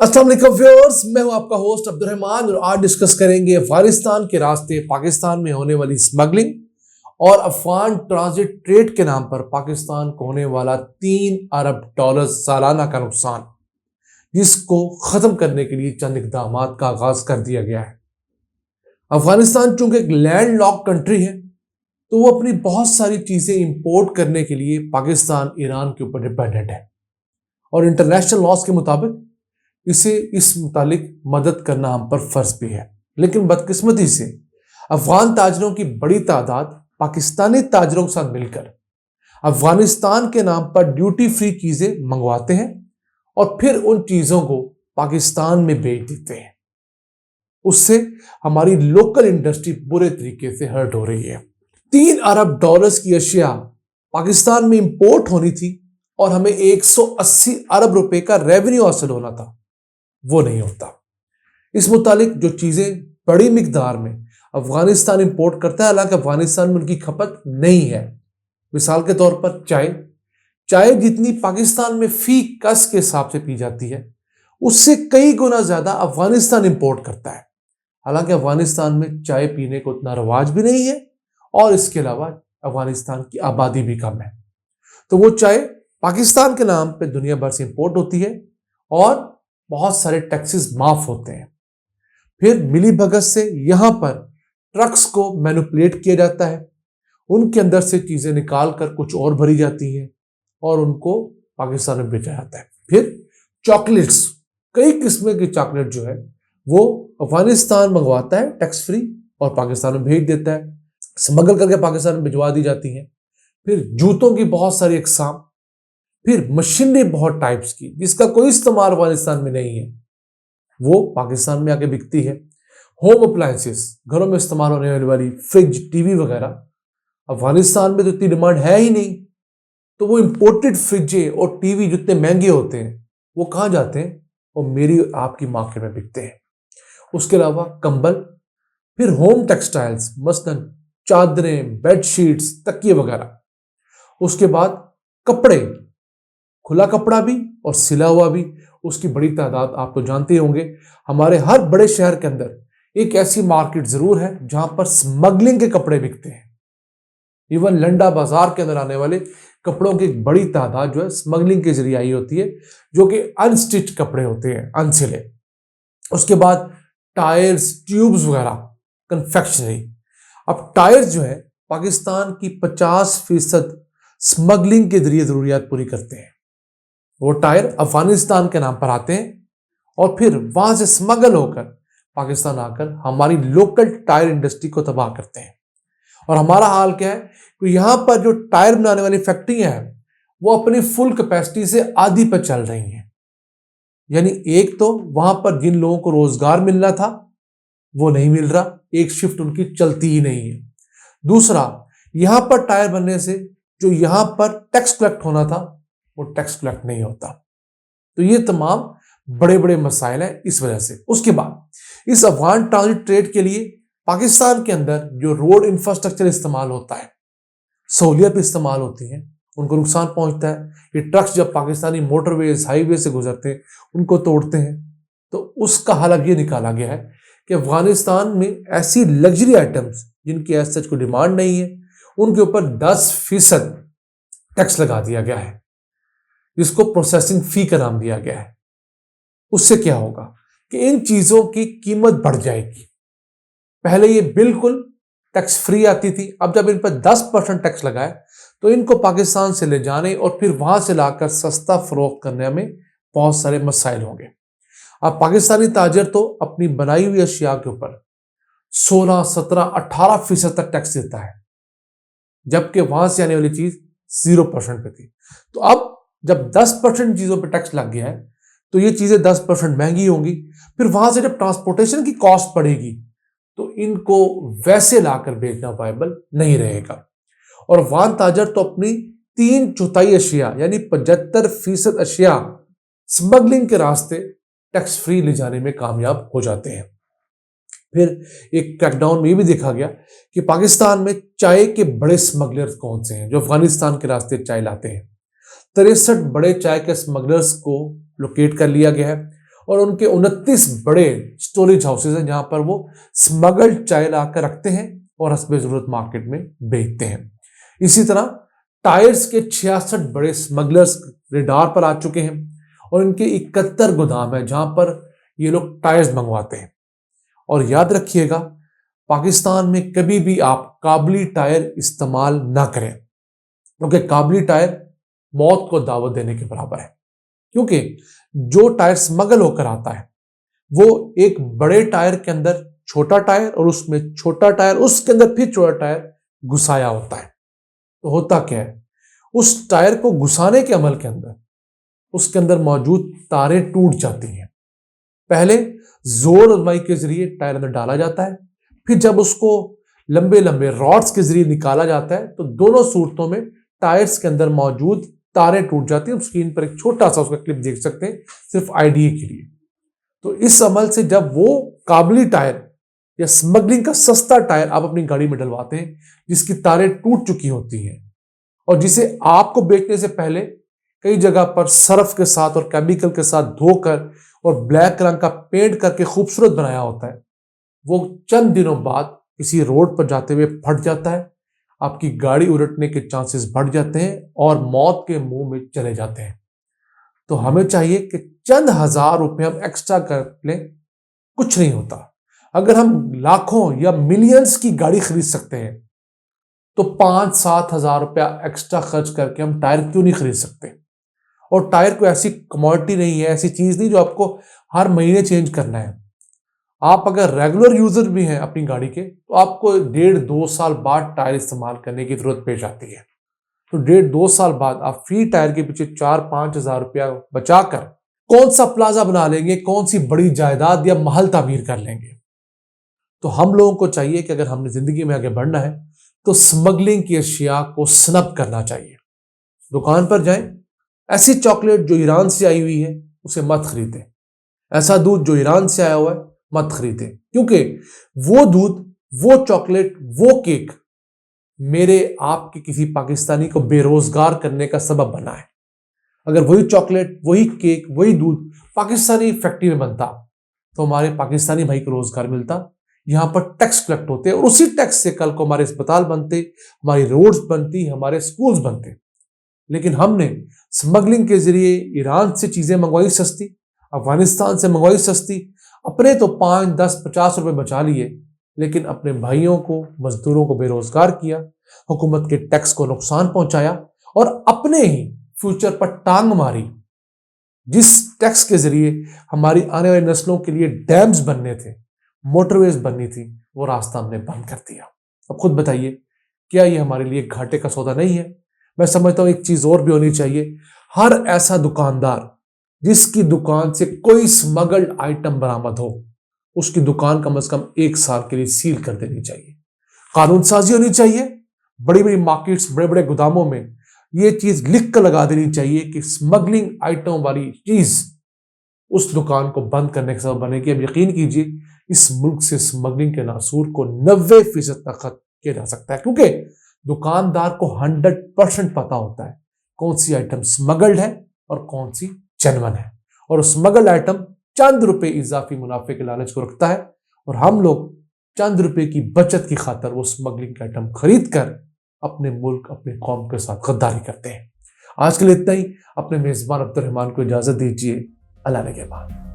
अस्सलाम वालेकुम व्यूअर्स, मैं हूं आपका होस्ट अब्दुर्रहमान और आज डिस्कस करेंगे अफगानिस्तान के रास्ते पाकिस्तान में होने वाली स्मगलिंग और अफगान ट्रांजिट ट्रेड के नाम पर पाकिस्तान को होने वाला $3 अरब सालाना का नुकसान, जिसको खत्म करने के लिए चंद इकदाम का आगाज कर दिया गया है। अफगानिस्तान चूंकि एक लैंड लॉक कंट्री है, तो वो अपनी बहुत सारी चीजें इंपोर्ट करने के लिए पाकिस्तान ईरान के ऊपर डिपेंडेंट है और इंटरनेशनल लॉज के मुताबिक इसे इस मुतालिक मदद करना हम पर फर्ज भी है। लेकिन बदकिस्मती से अफगान ताजरों की बड़ी तादाद पाकिस्तानी ताजरों के साथ मिलकर अफगानिस्तान के नाम पर ड्यूटी फ्री चीजें मंगवाते हैं और फिर उन चीजों को पाकिस्तान में बेच देते हैं। उससे हमारी लोकल इंडस्ट्री बुरे तरीके से हर्ट हो रही है। $3 अरब की अशिया पाकिस्तान में इंपोर्ट होनी थी और हमें 180 अरब रुपए का रेवेन्यू हासिल होना था, वो नहीं होता। इस मुतालिक जो चीजें बड़ी मिकदार में अफगानिस्तान इंपोर्ट करता है, हालांकि अफगानिस्तान में उनकी खपत नहीं है। मिसाल के तौर पर चाय जितनी पाकिस्तान में फी कस के हिसाब से पी जाती है, उससे कई गुना ज्यादा अफगानिस्तान इंपोर्ट करता है। हालांकि अफगानिस्तान में चाय पीने को उतना रवाज भी नहीं है और इसके अलावा अफगानिस्तान की आबादी भी कम है, तो वो चाय पाकिस्तान के नाम पे दुनिया भर से इंपोर्ट होती है और बहुत सारे टैक्सेस माफ होते हैं। फिर मिली भगत से यहां पर ट्रक्स को मैनिपुलेट किया जाता है, उनके अंदर से चीजें निकाल कर कुछ और भरी जाती हैं और उनको पाकिस्तान में बेचा जाता है। फिर चॉकलेट्स, कई किस्म की चॉकलेट जो है वो अफगानिस्तान मंगवाता है टैक्स फ्री और पाकिस्तान में भेज देता है, स्मगल करके पाकिस्तान में भिजवा दी जाती हैं। फिर जूतों की बहुत सारी अकसाम, फिर मशीनरी बहुत टाइप्स की जिसका कोई इस्तेमाल अफगानिस्तान में नहीं है, वो पाकिस्तान में आके बिकती है। होम अप्लायंसेस, घरों में इस्तेमाल होने वाली फ्रिज, टीवी वगैरह, अफगानिस्तान में तो इतनी डिमांड है ही नहीं, तो वो इंपोर्टेड फ्रिजें और टीवी जितने महंगे होते हैं वो कहाँ जाते हैं? वो मेरी आपकी मार्केट में बिकते हैं। उसके अलावा कंबल, फिर होम टेक्सटाइल्स, मसलन चादरें, बेडशीट्स, तकिए वगैरह। उसके बाद कपड़े, खुला कपड़ा भी और सिला हुआ भी, उसकी बड़ी तादाद आप तो जानते ही होंगे। हमारे हर बड़े शहर के अंदर एक ऐसी मार्केट जरूर है जहां पर स्मगलिंग के कपड़े बिकते हैं। इवन लंडा बाजार के अंदर आने वाले कपड़ों की एक बड़ी तादाद जो है स्मगलिंग के जरिए आई होती है, जो कि अनस्टिच कपड़े होते हैं, अनसिले। उसके बाद टायर्स, ट्यूब्स वगैरह, कन्फेक्शनरी। अब टायर्स जो है पाकिस्तान की 50% स्मगलिंग के जरिए जरूरियात पूरी करते हैं। वो टायर अफगानिस्तान के नाम पर आते हैं और फिर वहां से स्मगल होकर पाकिस्तान आकर हमारी लोकल टायर इंडस्ट्री को तबाह करते हैं। और हमारा हाल क्या है कि यहां पर जो टायर बनाने वाली फैक्ट्रियां हैं वो अपनी फुल कैपेसिटी से आधी पर चल रही हैं। यानी एक तो वहां पर जिन लोगों को रोजगार मिलना था वो नहीं मिल रहा, एक शिफ्ट उनकी चलती ही नहीं है। दूसरा, यहां पर टायर बनने से जो यहां पर टैक्स कलेक्ट होना था वो टैक्स कलेक्ट नहीं होता। तो ये तमाम बड़े बड़े मसाइल हैं इस वजह से। उसके बाद इस अफगान ट्रांजिट ट्रेड के लिए पाकिस्तान के अंदर जो रोड इंफ्रास्ट्रक्चर इस्तेमाल होता है, सहूलियत इस्तेमाल होती है, उनको नुकसान पहुंचता है। ये ट्रक्स जब पाकिस्तानी मोटरवेज, हाईवे से गुजरते हैं, उनको तोड़ते हैं। तो उसका हल अब ये निकाला गया है कि अफगानिस्तान में ऐसी लग्जरी आइटम्स जिनकी एज सच कोई डिमांड नहीं है, उनके ऊपर 10% टैक्स लगा दिया गया है, जिसको प्रोसेसिंग फी का नाम दिया गया है। उससे क्या होगा कि इन चीजों की कीमत बढ़ जाएगी। पहले ये बिल्कुल टैक्स फ्री आती थी, अब जब इन पर 10% टैक्स लगाए तो इनको पाकिस्तान से ले जाने और फिर वहां से लाकर सस्ता फरोख्त करने में बहुत सारे मसाइल होंगे। अब पाकिस्तानी ताजर तो अपनी बनाई हुई अशिया के ऊपर 16, 17, 18% तक टैक्स देता है, जबकि वहां से आने वाली चीज 0% पे थी। तो अब जब 10% चीजों पे टैक्स लग गया है तो ये चीजें 10% महंगी होंगी। फिर वहां से जब ट्रांसपोर्टेशन की कॉस्ट बढ़ेगी तो इनको वैसे लाकर बेचना वायबल नहीं रहेगा। और अफगान ताजर तो अपनी 3/4 अशिया यानी 75% अशिया स्मगलिंग के रास्ते टैक्स फ्री ले जाने में कामयाब हो जाते हैं। फिर एक क्रैकडाउन में ये भी देखा गया कि पाकिस्तान में चाय के बड़े स्मगलर्स कौन से हैं जो अफगानिस्तान के रास्ते चाय लाते हैं। 63 बड़े चाय के स्मगलर्स को लोकेट कर लिया गया है और उनके 29 बड़े स्टोरेज हाउसेज हैं जहां पर वो स्मगल्ड चाय लाकर रखते हैं और हस्बे जरूरत मार्केट में बेचते हैं। इसी तरह टायर्स के 66 बड़े स्मगलर्स रेडार पर आ चुके हैं और इनके 71 गोदाम है जहां पर ये लोग टायर्स मंगवाते हैं। और याद रखिएगा, पाकिस्तान में कभी भी आप काबुली टायर इस्तेमाल ना करें, क्योंकि काबुली टायर मौत को दावत देने के बराबर है। क्योंकि जो टायर स्मगल होकर आता है वो एक बड़े टायर के अंदर छोटा टायर और उसमें छोटा टायर, उसके अंदर फिर छोटा टायर घुसाया होता है। तो होता क्या है, उस टायर को घुसाने के अमल के अंदर उसके अंदर मौजूद तारें टूट जाती हैं। पहले जोर आजमाई के जरिए टायर अंदर डाला जाता है, फिर जब उसको लंबे लंबे रॉड्स के जरिए निकाला जाता है तो दोनों सूरतों में टायर्स के अंदर मौजूद तारें टूट जाती हैं। स्क्रीन पर एक छोटा सा उसका क्लिप देख सकते हैं, सिर्फ आइडिया के लिए। तो इस अमल से जब वो काबुली टायर या स्मगलिंग का सस्ता टायर आप अपनी गाड़ी में डलवाते हैं जिसकी तारें टूट चुकी होती हैं और जिसे आपको बेचने से पहले कई जगह पर सर्फ के साथ और केमिकल के साथ धोकर और ब्लैक रंग का पेंट करके खूबसूरत बनाया होता है, वो चंद दिनों बाद किसी रोड पर जाते हुए फट जाता है, आपकी गाड़ी उलटने के चांसेस बढ़ जाते हैं और मौत के मुंह में चले जाते हैं। तो हमें चाहिए कि चंद हजार रुपए हम एक्स्ट्रा कर लें, कुछ नहीं होता। अगर हम लाखों या मिलियंस की गाड़ी खरीद सकते हैं तो 5-7 हजार रुपया एक्स्ट्रा खर्च करके हम टायर क्यों नहीं खरीद सकते। और टायर कोई ऐसी कमोडिटी नहीं है, ऐसी चीज नहीं जो आपको हर महीने चेंज करना है। आप अगर रेगुलर यूजर भी हैं अपनी गाड़ी के तो आपको 1.5-2 साल बाद टायर इस्तेमाल करने की जरूरत पेश आती है। तो 1.5-2 साल बाद आप फ्री टायर के पीछे 4-5 हजार रुपया बचाकर कौन सा प्लाजा बना लेंगे, कौन सी बड़ी जायदाद या महल तामीर कर लेंगे। तो हम लोगों को चाहिए कि अगर हमने जिंदगी में आगे बढ़ना है तो स्मगलिंग की अशिया को स्नब करना चाहिए। दुकान पर जाएं, ऐसी चॉकलेट जो ईरान से आई हुई है उसे मत खरीदें, ऐसा दूध जो ईरान से आया हुआ है मत खरीदें, क्योंकि वो दूध, वो चॉकलेट, वो केक मेरे आपके किसी पाकिस्तानी को बेरोजगार करने का सबब बना है। अगर वही चॉकलेट, वही केक, वही दूध पाकिस्तानी फैक्ट्री में बनता तो हमारे पाकिस्तानी भाई को रोजगार मिलता। यहां पर टैक्स कलेक्ट होते और उसी टैक्स से कल को हमारे अस्पताल बनते, हमारी रोड्स बनती, हमारे स्कूल्स बनते। लेकिन हमने स्मगलिंग के जरिए ईरान से चीजें मंगवाई सस्ती, अफगानिस्तान से मंगवाई सस्ती, अपने तो 5, 10, 50 रुपए बचा लिए, लेकिन अपने भाइयों को, मजदूरों को बेरोजगार किया, हुकूमत के टैक्स को नुकसान पहुंचाया और अपने ही फ्यूचर पर टांग मारी। जिस टैक्स के जरिए हमारी आने वाली नस्लों के लिए डैम्स बनने थे, मोटरवेज बननी थी, वो रास्ता हमने बंद कर दिया। अब खुद बताइए, क्या ये हमारे लिए घाटे का सौदा नहीं है? मैं समझता हूं एक चीज और भी होनी चाहिए, हर ऐसा दुकानदार जिसकी दुकान से कोई स्मगल्ड आइटम बरामद हो, उसकी दुकान कम से कम 1 साल के लिए सील कर देनी चाहिए। कानून साजी होनी चाहिए, बड़ी बड़ी मार्केट्स, बड़े बड़े गोदामों में ये चीज लिख कर लगा देनी चाहिए कि स्मगलिंग आइटम वाली चीज उस दुकान को बंद करने के सबब बनेगी। अब यकीन कीजिए, इस मुल्क से स्मगलिंग के नासूर को 90% तक खत्म किया जा सकता है, क्योंकि दुकानदार को 100% पता होता है कौन सी आइटम स्मगल्ड है और कौन सी जेन्युइन है। और स्मगल्ड आइटम चंद रुपए इजाफी मुनाफे के लालच को रखता है और हम लोग चंद रुपए की बचत की खातर वो स्मगलिंग का आइटम खरीद कर अपने मुल्क, अपने कौम के साथ गद्दारी करते हैं। आज के लिए इतना ही। अपने मेजबान अब्दुल रहमान को इजाजत दीजिए। अल्लाह ने के बाद।